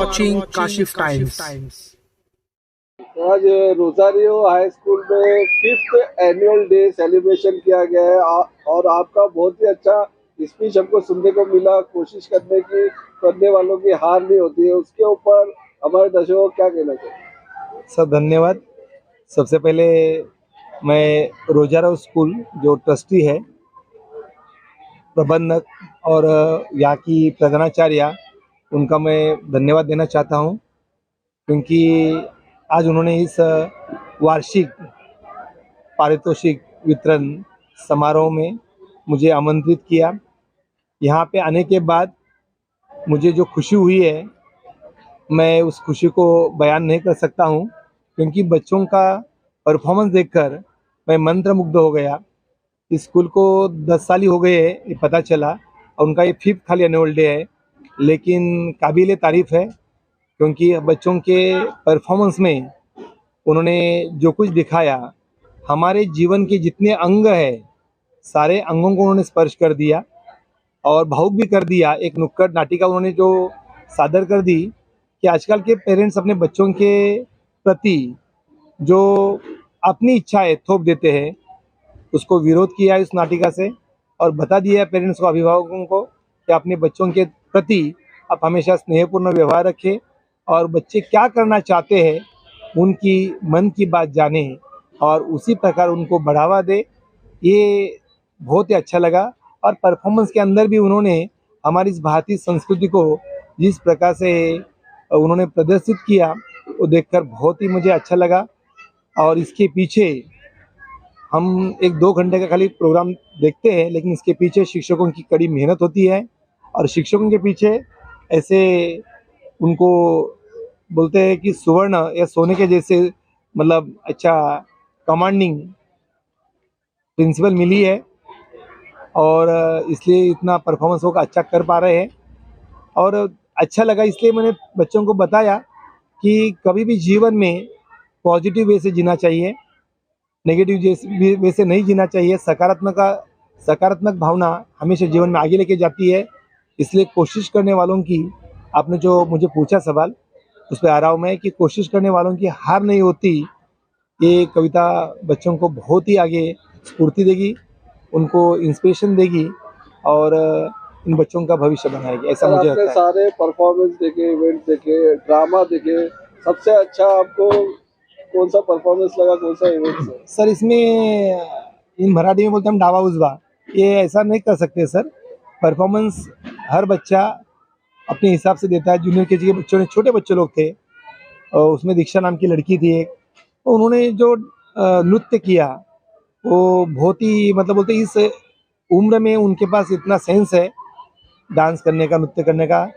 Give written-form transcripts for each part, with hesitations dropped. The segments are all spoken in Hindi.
watching Kashif Times. आज रोजारियो हाई स्कूल में 5th एनुअल डे सेलिब्रेशन किया गया है और आपका बहुत ही अच्छा स्पीच हमको सुनने को मिला। कोशिश करने वालों की हार नहीं होती है, उसके ऊपर हमारे दर्शकों को क्या कहना चाहिए? सर धन्यवाद। सबसे पहले मैं रोजारियो स्कूल जो ट्रस्टी है, प्रबंधक और यहाँ की प्रधानाचार्य, उनका मैं धन्यवाद देना चाहता हूँ, क्योंकि आज उन्होंने इस वार्षिक पारितोषिक वितरण समारोह में मुझे आमंत्रित किया। यहाँ पे आने के बाद मुझे जो खुशी हुई है, मैं उस खुशी को बयान नहीं कर सकता हूँ, क्योंकि बच्चों का परफॉर्मेंस देखकर मैं मंत्रमुग्ध हो गया। इस स्कूल को 10 साल ही हो गए हैं, ये पता चला, और उनका ये 5th खाली एनुअल डे है, लेकिन काबिले तारीफ़ है, क्योंकि बच्चों के परफॉर्मेंस में उन्होंने जो कुछ दिखाया, हमारे जीवन के जितने अंग है सारे अंगों को उन्होंने स्पर्श कर दिया और भावुक भी कर दिया। एक नुक्कड़ नाटिका उन्होंने जो सादर कर दी कि आजकल के पेरेंट्स अपने बच्चों के प्रति जो अपनी इच्छाएं थोप देते हैं, उसको विरोध किया है इस नाटिका से, और बता दिया पेरेंट्स को, अभिभावकों को, कि अपने बच्चों के प्रति आप हमेशा स्नेहपूर्ण व्यवहार रखें और बच्चे क्या करना चाहते हैं उनकी मन की बात जाने और उसी प्रकार उनको बढ़ावा दे। ये बहुत ही अच्छा लगा। और परफॉर्मेंस के अंदर भी उन्होंने हमारी इस भारतीय संस्कृति को जिस प्रकार से उन्होंने प्रदर्शित किया, वो देखकर बहुत ही मुझे अच्छा लगा। और इसके पीछे हम 1-2 घंटे का खाली प्रोग्राम देखते हैं, लेकिन इसके पीछे शिक्षकों की कड़ी मेहनत होती है, और शिक्षकों के पीछे ऐसे उनको बोलते हैं कि सुवर्ण या सोने के जैसे, मतलब अच्छा कमांडिंग प्रिंसिपल मिली है, और इसलिए इतना परफॉर्मेंस वो अच्छा कर पा रहे हैं। और अच्छा लगा, इसलिए मैंने बच्चों को बताया कि कभी भी जीवन में पॉजिटिव वे से जीना चाहिए, नेगेटिव वे से नहीं जीना चाहिए। सकारात्मक भावना हमेशा जीवन में आगे लेके जाती है। इसलिए कोशिश करने वालों की, आपने जो मुझे पूछा सवाल, उस पर आ रहा हूँ मैं, कि कोशिश करने वालों की हार नहीं होती। ये कविता बच्चों को बहुत ही आगे स्फूर्ति देगी, उनको इंस्पिरेशन देगी और इन बच्चों का भविष्य बनाएगी, ऐसा मुझे लगता है। सारे परफॉर्मेंस देखे, इवेंट देखे, ड्रामा देखे, सबसे अच्छा आपको कौन सा परफॉर्मेंस लगा, कौन सा इवेंट? सर इसमें इन मराठी में बोलते हम डावा उजवा, ये ऐसा नहीं कर सकते सर। परफॉर्मेंस हर बच्चा अपने हिसाब से देता है। जूनियर केजी के बच्चों ने, छोटे बच्चे लोग थे, और उसमें दीक्षा नाम की लड़की थी एक, तो उन्होंने जो नृत्य किया वो बहुत ही, मतलब बोलते इस उम्र में उनके पास इतना सेंस है डांस करने का, नृत्य करने का।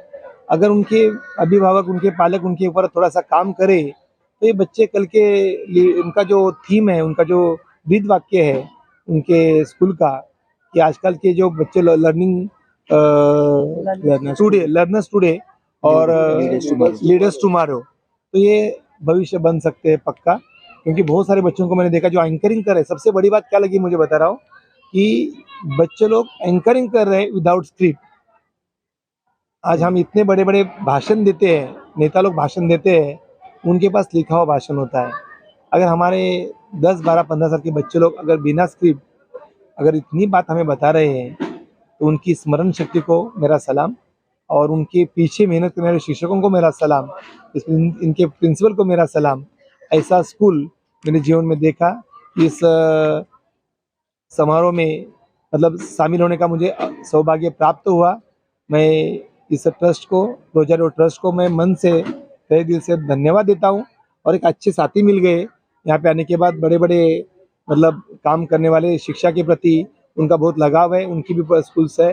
अगर उनके अभिभावक, उनके पालक उनके ऊपर थोड़ा सा काम करे, तो ये बच्चे कल के लिए, उनका जो थीम है, उनका जो ब्रीद वाक्य है उनके स्कूल का, कि आजकल के जो बच्चे लर्निंग लर्नर्स टुडे और लीडर्स टुमारो, तो ये भविष्य बन सकते हैं पक्का। क्योंकि बहुत सारे बच्चों को मैंने देखा जो एंकरिंग कर रहे हैं। सबसे बड़ी बात क्या लगी मुझे, बता रहा हूँ, कि बच्चे लोग एंकरिंग कर रहे हैं विदाउट स्क्रिप्ट। आज हम इतने बड़े बड़े भाषण देते हैं, नेता लोग भाषण देते हैं, उनके पास लिखा हुआ भाषण होता है। अगर हमारे 10, 12, 15 साल के बच्चे लोग अगर बिना स्क्रिप्ट अगर इतनी बात हमें बता रहे हैं, तो उनकी स्मरण शक्ति को मेरा सलाम, और उनके पीछे मेहनत करने वाले शिक्षकों को मेरा सलाम, इनके प्रिंसिपल को मेरा सलाम। ऐसा स्कूल मैंने जीवन में देखा। इस समारोह में मतलब शामिल होने का मुझे सौभाग्य प्राप्त हुआ। मैं इस ट्रस्ट को, रोजारियो ट्रस्ट को, मैं मन से, तहे दिल से धन्यवाद देता हूँ। और एक अच्छे साथी मिल गए यहाँ पे आने के बाद, बड़े बड़े मतलब काम करने वाले, शिक्षा के प्रति उनका बहुत लगाव है, उनकी भी स्कूल से।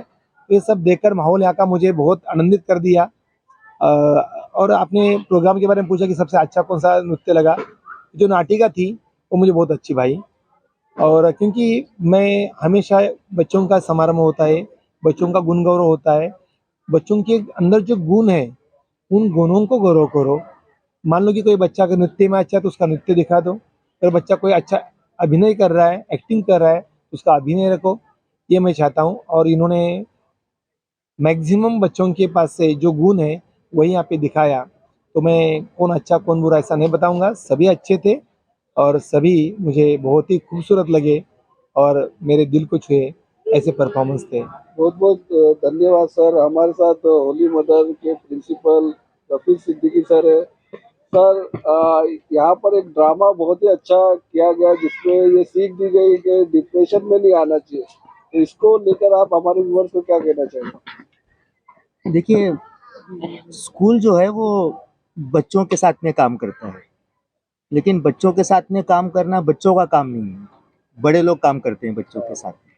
ये सब देखकर माहौल यहाँ का मुझे बहुत आनंदित कर दिया। और आपने प्रोग्राम के बारे में पूछा कि सबसे अच्छा कौन सा नृत्य लगा, जो नाटिका थी वो मुझे बहुत अच्छी भाई। और क्योंकि मैं हमेशा, बच्चों का समारोह होता है, बच्चों का गुण गौरव होता है, बच्चों के अंदर जो गुण है उन गुणों को गौरव करो। मान लो कि कोई बच्चा अगर नृत्य में अच्छा है तो उसका नृत्य दिखा दो, अगर बच्चा कोई अच्छा अभिनय कर रहा है, एक्टिंग कर रहा है, तो उसका अभिनय रखो। ये मैं चाहता हूँ। और इन्होंने मैक्सिमम बच्चों के पास से जो गुण है वही यहाँ पे दिखाया, तो मैं कौन अच्छा कौन बुरा ऐसा नहीं बताऊंगा, सभी अच्छे थे और सभी मुझे बहुत ही खूबसूरत लगे और मेरे दिल को छुए ऐसे परफॉर्मेंस थे। बहुत बहुत धन्यवाद सर। हमारे साथ होली मदर के प्रिंसिपल रफीक सिद्दीकी सर है। सर यहाँ पर एक ड्रामा बहुत ही अच्छा किया गया जिसमें ये सीख दी गई कि डिप्रेशन में नहीं आना चाहिए। तो इसको लेकर आप हमारे व्यूअर्स को क्या कहना चाहेंगे? देखिए, स्कूल जो है वो बच्चों के साथ में काम करता है, लेकिन बच्चों के साथ में काम करना बच्चों का काम नहीं है। बड़े लोग काम करते हैं बच्चों के साथ में,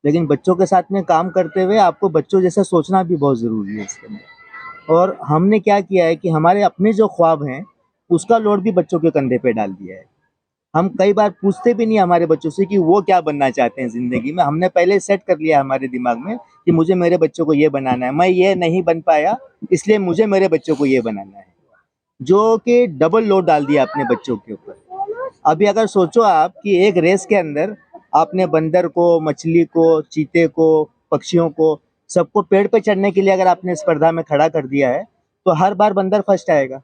लेकिन बच्चों के साथ में काम करते हुए आपको बच्चों जैसा सोचना भी बहुत ज़रूरी है इसके अंदर। और हमने क्या किया है कि हमारे अपने जो ख्वाब हैं, उसका लोड भी बच्चों के कंधे पे डाल दिया है। हम कई बार पूछते भी नहीं हमारे बच्चों से कि वो क्या बनना चाहते हैं ज़िंदगी में। हमने पहले सेट कर लिया हमारे दिमाग में कि मुझे मेरे बच्चों को ये बनाना है, मैं ये नहीं बन पाया इसलिए मुझे मेरे बच्चों को ये बनाना है, जो कि डबल लोड डाल दिया अपने बच्चों के ऊपर। अभी अगर सोचो आप कि एक रेस के अंदर आपने बंदर को, मछली को, चीते को, पक्षियों को, सबको पेड़ पे चढ़ने के लिए अगर आपने स्पर्धा में खड़ा कर दिया है, तो हर बार बंदर फर्स्ट आएगा,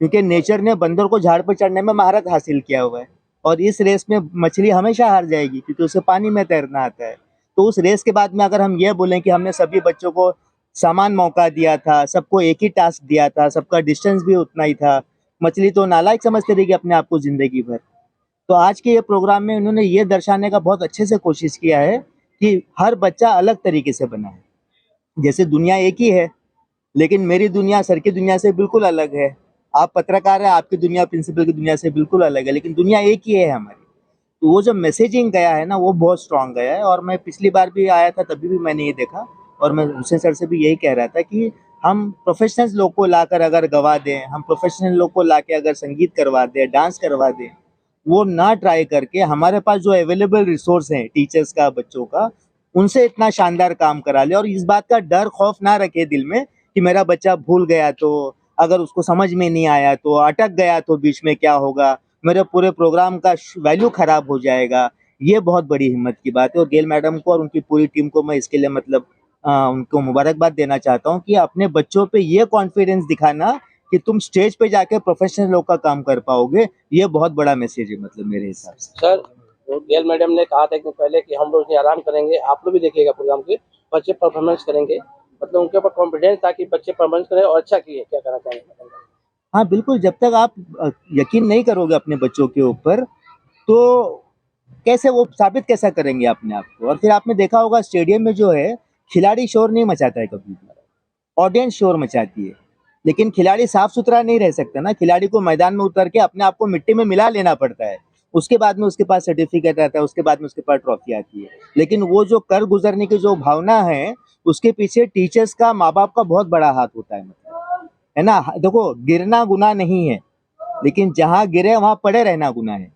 क्योंकि नेचर ने बंदर को झाड़ पर चढ़ने में महारत हासिल किया हुआ है। और इस रेस में मछली हमेशा हार जाएगी क्योंकि उसे पानी में तैरना आता है। तो उस रेस के बाद में अगर हम ये बोलें कि हमने सभी बच्चों को समान मौका दिया था, सबको एक ही टास्क दिया था, सबका डिस्टेंस भी उतना ही था, मछली तो नालायक समझते रहेगी अपने आप को जिंदगी भर। तो आज के ये प्रोग्राम में उन्होंने ये दर्शाने का बहुत अच्छे से कोशिश किया है कि हर बच्चा अलग तरीके से बना है। जैसे दुनिया एक ही है, लेकिन मेरी दुनिया सर की दुनिया से बिल्कुल अलग है। आप पत्रकार हैं, आपकी दुनिया प्रिंसिपल की दुनिया से बिल्कुल अलग है, लेकिन दुनिया एक ही है हमारी। तो वो जो मैसेजिंग गया है ना, वो बहुत स्ट्रांग गया है। और मैं पिछली बार भी आया था, तभी भी मैंने ये देखा और मैं हुसैन सर से भी यही कह रहा था कि हम प्रोफेशनल्स लोग को लाकर अगर गवा दें, हम प्रोफेशनल लोग को लाके अगर संगीत करवा दें, डांस करवा दें, वो ना ट्राई करके हमारे पास जो अवेलेबल रिसोर्स हैं टीचर्स का, बच्चों का, उनसे इतना शानदार काम करा ले और इस बात का डर खौफ ना रखे दिल में कि मेरा बच्चा भूल गया तो, अगर उसको समझ में नहीं आया तो, अटक गया तो बीच में क्या होगा, मेरे पूरे प्रोग्राम का वैल्यू खराब हो जाएगा। ये बहुत बड़ी हिम्मत की बात है और गेल मैडम को और उनकी पूरी टीम को मैं इसके लिए मतलब उनको मुबारकबाद देना चाहता हूँ कि अपने बच्चों पे ये कॉन्फिडेंस दिखाना कि तुम स्टेज पे जाके प्रोफेशनल लोग का काम कर पाओगे, ये बहुत बड़ा मैसेज है मतलब मेरे हिसाब से। सर, वो गेल मैडम ने कहा था एक दिन पहले कि हम लोग इसमें आराम करेंगे, आप लोग भी देखिएगा प्रोग्राम के, बच्चे परफॉर्मेंस करेंगे। मतलब उनके ऊपर कॉन्फिडेंस था कि बच्चे परफॉर्मेंस करें और अच्छा किए। क्या कहना चाहेंगे? हाँ बिल्कुल, जब तक आप यकीन नहीं करोगे अपने बच्चों के ऊपर, तो कैसे वो साबित कैसा करेंगे अपने आप को। और फिर आपने देखा होगा स्टेडियम में जो है, खिलाड़ी शोर नहीं मचाता है कभी भी, ऑडियंस शोर मचाती है। लेकिन खिलाड़ी साफ सुथरा नहीं रह सकता ना, खिलाड़ी को मैदान में उतर के अपने आप को मिट्टी में मिला लेना पड़ता है, उसके बाद में उसके पास सर्टिफिकेट आता है, उसके बाद में उसके पास ट्रॉफी आती है। लेकिन वो जो कर गुजरने की जो भावना है, उसके पीछे टीचर्स का, माँ बाप का बहुत बड़ा हाथ होता है, मतलब है ना। देखो, गिरना गुनाह नहीं है, लेकिन जहाँ गिरे वहां पड़े रहना गुनाह है।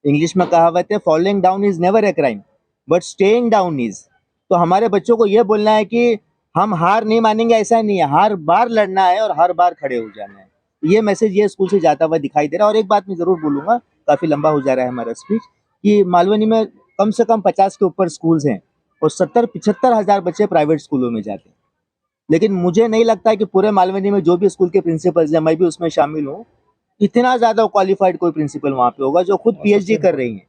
इंग्लिश में कहावत है, following down is never a crime but staying down is. तो हमारे बच्चों को ये बोलना है कि हम हार नहीं मानेंगे, ऐसा नहीं है, हर बार लड़ना है और हर बार खड़े हो जाना है। ये मैसेज ये स्कूल से जाता हुआ दिखाई दे रहा है। और एक बात मैं जरूर बोलूंगा, काफी लंबा हो जा रहा है हमारा स्पीच, कि मालवनी में कम से कम 50 के ऊपर स्कूल्स हैं और 70-75 हजार बच्चे प्राइवेट स्कूलों में जाते हैं। लेकिन मुझे नहीं लगता है कि पूरे मालवनी में जो भी स्कूल के प्रिंसिपल्स हैं, मैं भी उसमें शामिल हूँ, इतना ज्यादा क्वालिफाइड कोई प्रिंसिपल वहां पे होगा जो खुद पीएचडी कर रही हैं।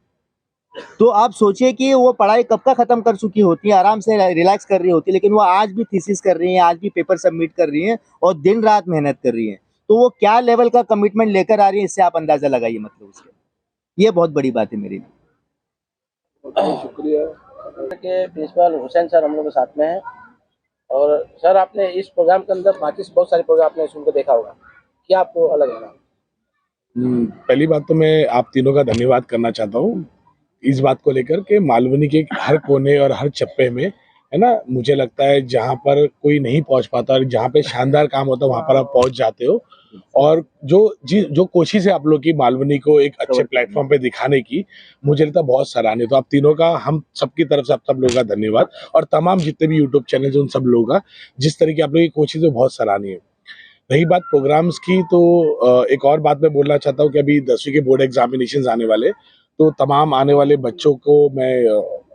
तो आप सोचिए कि वो पढ़ाई कब का खत्म कर चुकी होती है, आराम से रिलैक्स कर रही होती है, लेकिन वो आज भी थीसिस कर रही हैं, आज भी पेपर सबमिट कर रही हैं और दिन रात मेहनत कर रही हैं। तो वो क्या लेवल का कमिटमेंट लेकर आ रही है, इससे आप अंदाजा लगाइए मतलब उसके। ये बहुत बड़ी बात है मेरे लिए। शुक्रिया। के प्रिंसिपल हुसैन सर हम लोग के साथ में हैं। और सर, आपने इस प्रोग्राम के अंदर बाकी से बहुत सारे प्रोग्राम आपने सुन के देखा होगा, क्या आपको अलग लगा? पहली बात तो मैं आप तीनों का धन्यवाद करना चाहता हूँ इस बात को लेकर के मालवनी के हर कोने और हर चप्पे में, है ना, मुझे लगता है जहाँ पर कोई नहीं पहुँच पाता और जहाँ पे शानदार काम होता है वहाँ पर आप पहुँच जाते हो। और जो कोशिश है आप लोग की मालवनी को एक अच्छे प्लेटफॉर्म पे दिखाने की, मुझे लगता है बहुत सराहनीय। तो आप तीनों का, हम सबकी तरफ से आप सब लोगों का धन्यवाद। और तमाम जितने भी यूट्यूब चैनल उन सब लोगों का, जिस तरीके आप लोग की कोशिश है, बहुत सराहनीय है। रही बात प्रोग्राम्स की, तो एक और बात मैं बोलना चाहता हूँ कि अभी 10वीं के बोर्ड एग्जामिनेशंस आने वाले, तो तमाम आने वाले बच्चों को मैं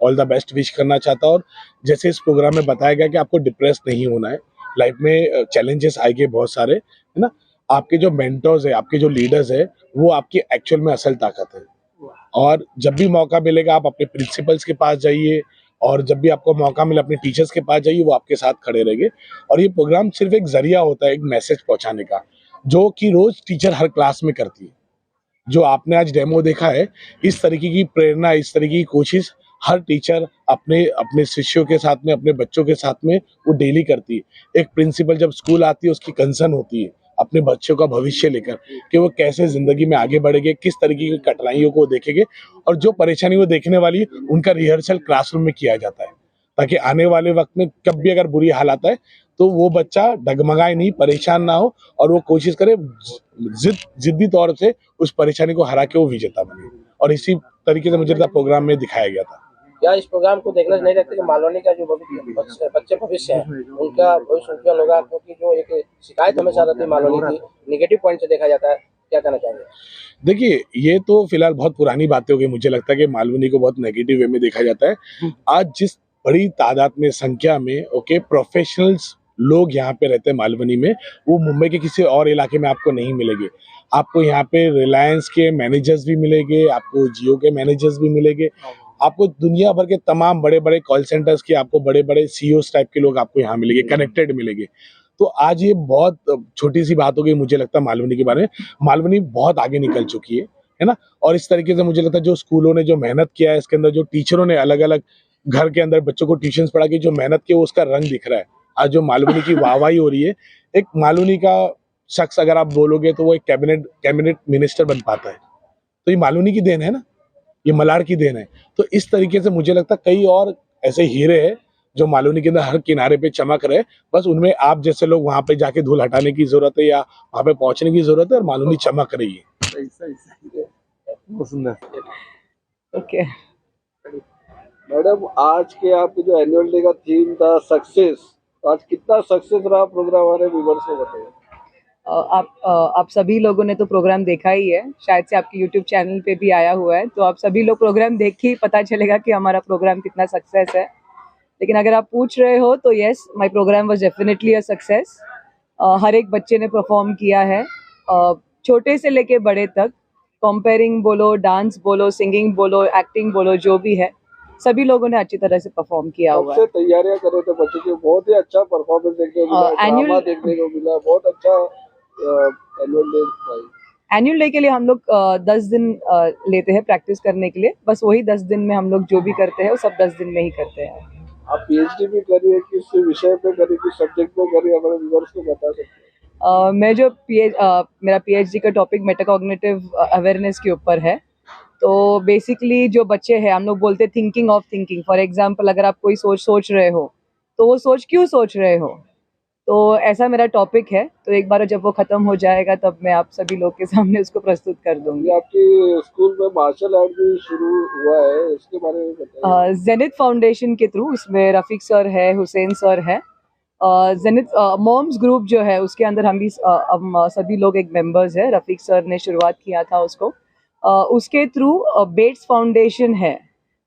ऑल द बेस्ट विश करना चाहता हूँ। और जैसे इस प्रोग्राम में बताया गया कि आपको डिप्रेस नहीं होना है, लाइफ में चैलेंजेस आएंगे बहुत सारे, है ना, आपके जो मेंटर्स है, आपके जो लीडर्स है, वो आपकी एक्चुअल में असल ताकत है। और जब भी मौका मिलेगा आप अपने प्रिंसिपल्स के पास जाइए, और जब भी आपको मौका मिले अपने टीचर्स के पास जाइए, वो आपके साथ खड़े रहेंगे। और ये प्रोग्राम सिर्फ एक जरिया होता है एक मैसेज पहुंचाने का, जो कि रोज टीचर हर क्लास में करती है। जो आपने आज डेमो देखा है, इस तरीके की प्रेरणा, इस तरीके की कोशिश हर टीचर अपने अपने शिष्यों के साथ में, अपने बच्चों के साथ में वो डेली करती है। एक प्रिंसिपल जब स्कूल आती है, उसकी कंसर्न होती है अपने बच्चों का भविष्य लेकर, कि वो कैसे जिंदगी में आगे बढ़ेंगे, किस तरीके की कठिनाइयों को देखेंगे, और जो परेशानी वो देखने वाली है उनका रिहर्सल क्लासरूम में किया जाता है, ताकि आने वाले वक्त में कब भी अगर बुरी हालात आए तो वो बच्चा डगमगाए नहीं, परेशान ना हो, और वो कोशिश करे जिद्दी तौर से उस परेशानी को हरा के वो विजेता बने। और इसी तरीके से मुझे लगता है प्रोग्राम में दिखाया गया था। क्या इस प्रोग्राम को देखने से नहीं लगता कि मालवनी का जो बच्चे भविष्य है उनका भविष्य उज्जवल होगा? क्योंकि जो एक शिकायत हमेशा रहती है मालवनी की, निगेटिव पॉइंट से देखा जाता है, क्या कहना चाहेंगे? देखिए, ये तो फिलहाल बहुत पुरानी बातें हो गई। मुझे लगता है कि मालवनी को बहुत नेगेटिव वे में देखा जाता है। आज जिस बड़ी तादाद में, संख्या में प्रोफेशनल्स लोग यहाँ पे रहते हैं मालवनी में, वो मुंबई के किसी और इलाके में आपको नहीं मिलेंगे। आपको यहाँ पे रिलायंस के मैनेजर्स भी मिलेंगे, आपको जियो के मैनेजर्स भी मिलेंगे, आपको दुनिया भर के तमाम बड़े बड़े कॉल सेंटर्स के, आपको बड़े बड़े सीईओस टाइप के लोग आपको यहाँ मिलेंगे, कनेक्टेड मिलेंगे। तो आज ये बहुत छोटी सी बात हो गई मुझे लगता है मालवनी के बारे में। मालवनी बहुत आगे निकल चुकी है ना। और इस तरीके से मुझे लगता है जो स्कूलों ने जो मेहनत किया है, इसके अंदर जो टीचरों ने अलग अलग घर के अंदर बच्चों को ट्यूशन पढ़ा के जो मेहनत की, वो उसका रंग दिख रहा है। आज जो मालवनी की वाहवाही हो रही है, एक मालवनी का शख्स अगर आप बोलोगे तो वो एक कैबिनेट मिनिस्टर बन पाता है, तो ये मालवनी की देन है ना, ये मलाड की देन है। तो इस तरीके से मुझे लगता है कई और ऐसे हीरे हैं जो मालवनी के अंदर हर किनारे पे चमक रहे, बस उनमें आप जैसे लोग वहां पे जाके धूल हटाने की जरूरत है, या वहां पे पहुंचने की जरूरत है, और मालवनी चमक रही है। बहुत सुंदर। ओके। मैडम, आज के आपके जो एनुअल डे का थीम था सक्सेस, तो आज कितना सक्सेस रहा प्रोग्राम, हमारे व्यूअर्स को बताइए। आप सभी लोगों ने तो प्रोग्राम देखा ही है, शायद से आपके यूट्यूब चैनल पे भी आया हुआ है, तो आप सभी लोग प्रोग्राम देख के ही पता चलेगा कि हमारा प्रोग्राम कितना सक्सेस है। लेकिन अगर आप पूछ रहे हो तो yes, my program was definitely a success. हर एक बच्चे ने परफॉर्म किया है, छोटे से लेके बड़े तक। कंपेयरिंग बोलो, डांस बोलो, सिंगिंग बोलो, एक्टिंग बोलो, जो भी है, सभी लोगों ने अच्छी तरह से परफॉर्म किया हुआ है। सबसे तैयारियां कर रहे थे बच्चों की, बहुत ही अच्छा परफॉर्मेंस देखने को मिला, ड्रामा देखने को मिला, बहुत अच्छा एनुअल डे था। एनुअल डे के लिए हम लोग 10 दिन लेते हैं प्रैक्टिस करने के लिए। बस वही 10 दिन में हम लोग जो भी करते हैं वो सब 10 दिन में ही करते हैं। आप पीएचडी भी करिए, किस विषय पे करिए, किस सब्जेक्ट में करिए, हमारे व्यूअर्स को बता सकते हैं? मैं जो मेरा पीएचडी का टॉपिक मेटाकॉग्निटिव अवेयरनेस के ऊपर है। तो बेसिकली जो बच्चे हैं, हम लोग बोलते हैं thinking of thinking. For example, अगर आप कोई सोच रहे हो तो वो सोच क्यों सोच रहे हो, तो ऐसा मेरा टॉपिक है। तो एक बार जब वो खत्म हो जाएगा तब मैं आप सभी लोग के सामने उसको प्रस्तुत कर दूंगी। आपकी स्कूल में मार्शल आर्ट भी शुरू हुआ है, उसके बारे में बताइए। जेनिथ फाउंडेशन के थ्रू, उसमें रफीक सर है, हुसैन सर है। जेनिथ मॉम्स ग्रुप जो है उसके अंदर हम सभी लोग एक मेंबर्स है। रफीक सर ने शुरुआत किया था उसको। उसके थ्रू बेट्स फाउंडेशन है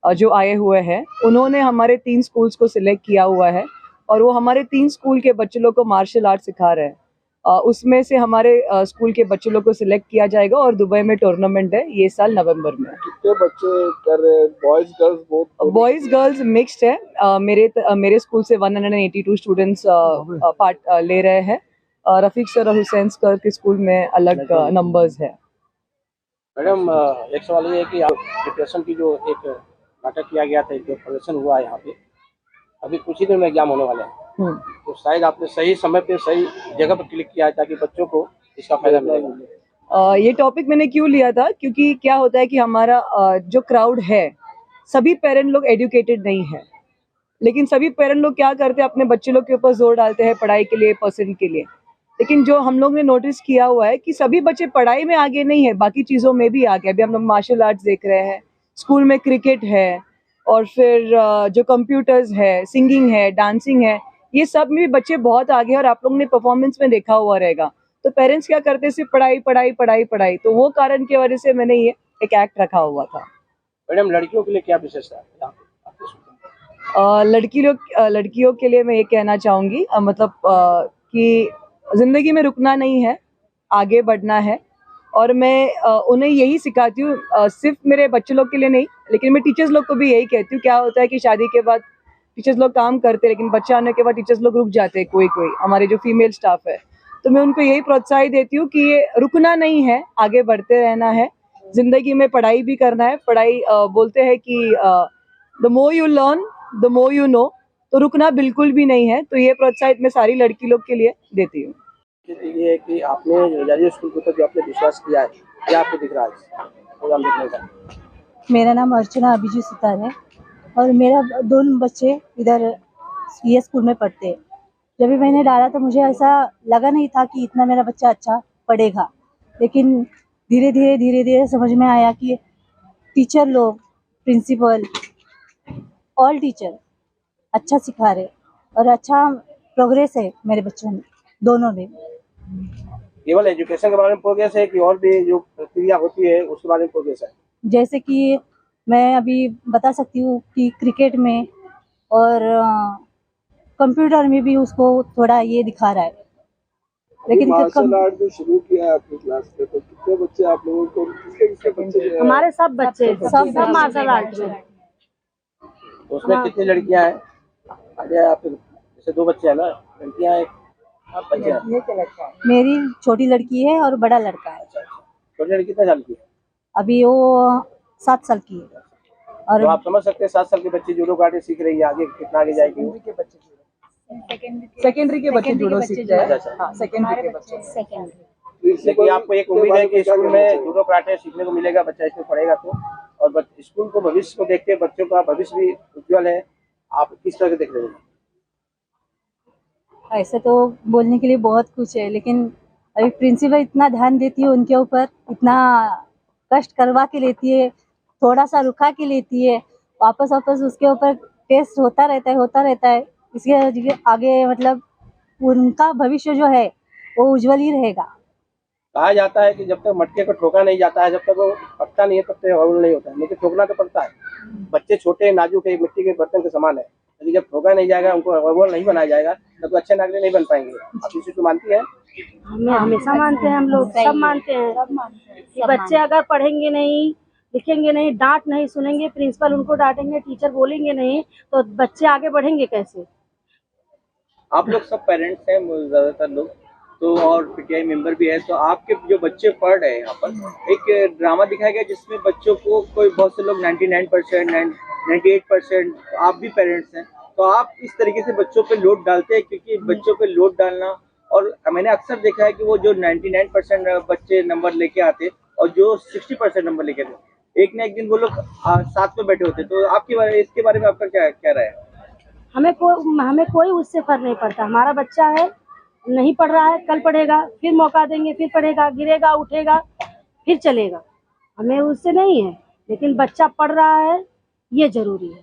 जो आए हुए हैं, उन्होंने हमारे 3 स्कूल्स को सिलेक्ट किया हुआ है, और वो हमारे 3 स्कूल के बच्चे लोग को मार्शल आर्ट सिखा रहे हैं। उसमें से हमारे स्कूल के बच्चे लोग को सिलेक्ट किया जाएगा, और दुबई में टूर्नामेंट है ये साल नवंबर में। कितने बच्चे कर रहे हैं, boys girls both? Boys girls mixed है। मेरे स्कूल से 182 स्टूडेंट्स पार्ट ले रहे हैं। रफीक सर और हुसैन सर के स्कूल में अलग नंबर्स है। मैडम, एक सवाल ये है कि आप डिप्रेशन की जो एक नाटक किया गया था, एक प्रदर्शन हुआ है यहाँ पे, अभी कुछ ही दिन में एग्जाम होने वाले हैं, तो शायद आपने सही समय पे सही जगह पर क्लिक किया है ताकि बच्चों को इसका फायदा मिलेगा। ये टॉपिक मैंने क्यों लिया था, क्योंकि क्या होता है कि हमारा जो क्राउड है, सभी पेरेंट लोग एजुकेटेड नहीं है, लेकिन सभी पेरेंट लोग क्या करते हैं, अपने बच्चे लोग के ऊपर जोर डालते हैं पढ़ाई के लिए, परसेंट के लिए। लेकिन जो हम लोग ने नोटिस किया हुआ है कि सभी बच्चे पढ़ाई में आगे नहीं है, बाकी चीज़ों में भी आगे। अभी हम लोग मार्शल आर्ट्स देख रहे हैं, स्कूल में क्रिकेट है, और फिर जो कंप्यूटर्स है, सिंगिंग है, डांसिंग है, ये सब में भी बच्चे बहुत आगे हैं, और आप लोग ने परफॉर्मेंस में देखा हुआ रहेगा। तो पेरेंट्स क्या करते हैं, सिर्फ पढ़ाई पढ़ाई पढ़ाई पढ़ाई। तो वो कारण की वजह से मैंने ये एक एक्ट रखा हुआ था। मैडम, लड़कियों के लिए क्या विशेषता है? लड़कियों के लिए मैं ये कहना चाहूँगी, मतलब कि ज़िंदगी में रुकना नहीं है, आगे बढ़ना है। और मैं उन्हें यही सिखाती हूँ, सिर्फ मेरे बच्चे लोग के लिए नहीं, लेकिन मैं टीचर्स लोग को भी यही कहती हूँ। क्या होता है कि शादी के बाद टीचर्स लोग काम करते हैं, लेकिन बच्चा आने के बाद टीचर्स लोग रुक जाते हैं, कोई कोई हमारे जो फीमेल स्टाफ है। तो मैं उनको यही प्रोत्साहित देती हूँ कि ये रुकना नहीं है, आगे बढ़ते रहना है। जिंदगी में पढ़ाई भी करना है। पढ़ाई बोलते हैं कि the more you learn the more you know, तो रुकना बिल्कुल भी नहीं है। तो ये प्रोत्साहित मैं सारी लड़की लोग के लिए देती हूँ। ये है कि आपने नजारिया स्कूल के ऊपर जो आपने विश्वास किया है, क्या आपको दिख रहा है प्रोग्राम देखने का? मेरा नाम अर्चना अभिजीत सुतार है और मेरा दोनों बच्चे इधर ये स्कूल में पढ़ते हैं। जब भी मैंने डाला तो मुझे ऐसा लगा नहीं था कि इतना मेरा बच्चा अच्छा पढ़ेगा, लेकिन धीरे धीरे समझ में आया कि टीचर लोग, प्रिंसिपल, ऑल टीचर अच्छा सिखा रहे और अच्छा प्रोग्रेस है मेरे बच्चों में, दोनों में। केवल एजुकेशन के बारे में प्रोग्रेस है कि और भी जो प्रक्रिया होती है उसके बारे में प्रोग्रेस है? जैसे कि मैं अभी बता सकती हूँ कि क्रिकेट में और कंप्यूटर में भी उसको थोड़ा ये दिखा रहा है। लेकिन मार्शल आर्ट भी शुरू किया है अपनी क्लास में, तो कितने बच्चे आप लोगों को, किसके बच्चे जो है? हमारे सब बच्चे सब मार्शल आर्ट में। तो उसमें कितनी लड़कियां हैं? आगे आप जैसे 2 बच्चे हैं ना, लड़कियां हैं, आप बच्चे हैं? मेरी छोटी लड़की है और बड़ा लड़का है। छोटी लड़की कितने साल की है? अभी वो 7 साल की है। और तो आप समझ सकते हैं 7 साल की बच्ची जूडो कराटे सीख रही है, आगे कितना आगे जाएगी? सेकेंडरी के बच्चे जूडो सीखते हैं। हाँ, सेकेंडरी के बच्चे। लेकिन आपको एक उम्मीद है कि स्कूल में जूडो कराटे सीखने को मिलेगा, बच्चा इसमें पढ़ेगा तो, और स्कूल को भविष्य को देखते बच्चों का भविष्य भी उज्जवल है। आप किस तरह से देख रहे हैं? ऐसे तो बोलने के लिए बहुत कुछ है, लेकिन अभी प्रिंसिपल इतना ध्यान देती है उनके ऊपर, इतना कष्ट करवा के लेती है, थोड़ा सा रुका के लेती है, वापस उसके ऊपर टेस्ट होता रहता है। इसके आगे मतलब उनका भविष्य जो है वो उज्जवल ही रहेगा। कहा जाता है कि जब तक मटके को ठोका नहीं जाता है, जब तक वो पकता नहीं है, तब तक हवल नहीं होता है, लेकिन ठोकना तो पड़ता है। बच्चे छोटे नाजुक है, मिट्टी के बर्तन के समान है, लेकिन जब ठोका नहीं जाएगा, उनको हवल नहीं बनाया जाएगा, तब तो अच्छे नागरिक नहीं बन पाएंगे। आप इसी को मानती है? हमें हमेशा मानते हैं, हम लोग सब मानते हैं कि बच्चे अगर पढ़ेंगे नहीं, लिखेंगे नहीं, डांट नहीं सुनेंगे, प्रिंसिपल उनको डांटेंगे, टीचर बोलेंगे नहीं, तो बच्चे आगे बढ़ेंगे कैसे? आप लोग सब पेरेंट्स हैं ज्यादातर लोग तो, और पीटीआई मेंबर भी है, तो आपके जो बच्चे पढ़ रहे हैं यहाँ पर एक ड्रामा दिखाया गया जिसमें बच्चों को कोई बहुत से लोग 99%, 98%, आप भी पेरेंट्स हैं, तो आप इस तरीके से बच्चों पे लोड डालते हैं? क्योंकि बच्चों पे लोड डालना, और मैंने अक्सर देखा है कि वो जो 99% बच्चे नंबर लेके आते और जो 60% नंबर लेके आते, एक न एक दिन वो लोग साथ में बैठे होते, तो आपकी इसके बारे में आपका क्या राय है? हमें कोई उससे फर्क नहीं पड़ता। हमारा बच्चा है, नहीं पढ़ रहा है, कल पढ़ेगा, फिर मौका देंगे, फिर पढ़ेगा, गिरेगा, उठेगा, फिर चलेगा। हमें उससे नहीं है, लेकिन बच्चा पढ़ रहा है ये जरूरी है।